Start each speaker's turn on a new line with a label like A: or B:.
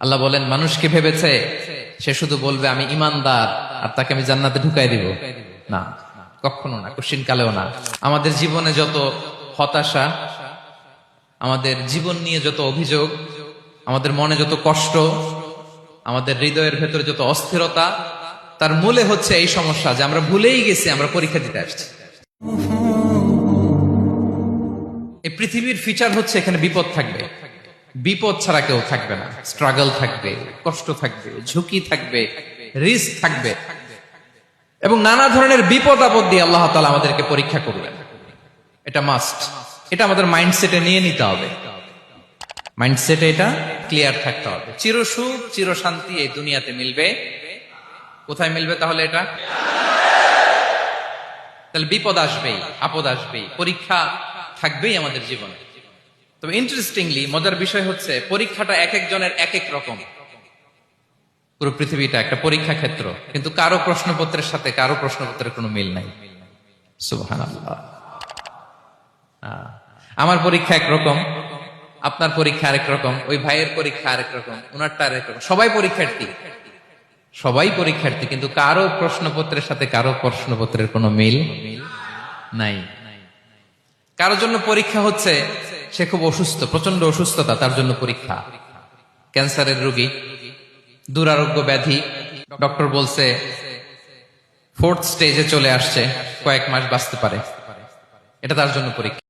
A: আল্লাহ বলেন, মানুষ কি ভেবেছে সে শুধু বলবে আমি ইমানদার আর তাকে আমি জান্নাতে ঢুকাই দিব? না, কখনো না, কোশ্চিন কালেও না। আমাদের জীবনে যত হতাশা, আমাদের জীবন নিয়ে যত অভিযোগ, আমাদের মনে যত কষ্ট, আমাদের হৃদয়ের ভেতরে যত অস্থিরতা, তার মূলে হচ্ছে এই সমস্যা যে আমরা ভুলেই গেছি আমরা পরীক্ষা দিতে আসছি। এই পৃথিবীর ফিচার হচ্ছে এখানে বিপদ থাকবে, বিপদ ছাড়া কেউ থাকবে না। স্ট্রাগল থাকবে, কষ্ট থাকবে, ঝুঁকি থাকবে, রিস্ক থাকবে, এবং নানা ধরনের বিপদ আপদ দিয়ে আল্লাহ তাআলা আমাদেরকে পরীক্ষা করবেন। এটা মাস্ট, এটা আমাদের মাইন্ডসেটে নিয়ে নিতে হবে। মাইন্ডসেটে এটা ক্লিয়ার থাকতে হবে। চিরসুখ চির শান্তি এই দুনিয়াতে মিলবে, কোথায় মিলবে তাহলে? এটা তাহলে বিপদ আসবেই, আপদ আসবেই, পরীক্ষা থাকবেই আমাদের জীবনে। তবে ইন্টারেস্টিংলি মজার বিষয় হচ্ছে পরীক্ষাটা এক একজনের এক এক রকম। পুরো পৃথিবীটা একটা পরীক্ষা ক্ষেত্র, কিন্তু কারো প্রশ্নপত্রের সাথে কারো প্রশ্নপত্রের কোনো মিল নাই। সুবহানাল্লাহ। আমার পরীক্ষা একরকম, আপনার পরীক্ষা আরেক রকম, ওই ভাইয়ের পরীক্ষা আরেক রকম, ওনারটা আরেক রকম। সবাই পরীক্ষার্থী, সবাই পরীক্ষার্থী, কিন্তু কারো প্রশ্নপত্রের সাথে কারো প্রশ্নপত্রের কোনো মিল নাই। কারোর জন্য পরীক্ষা হচ্ছে সে খুব অসুস্থ, প্রচন্ড অসুস্থতা, তার জন্য পরীক্ষা। ক্যান্সারের রোগী, দুরারোগ্য ব্যাধি, ডক্টর বলছে 4th স্টেজে চলে আসছে, কয়েক মাস বাঁচতে পারে, এটা তার জন্য পরীক্ষা।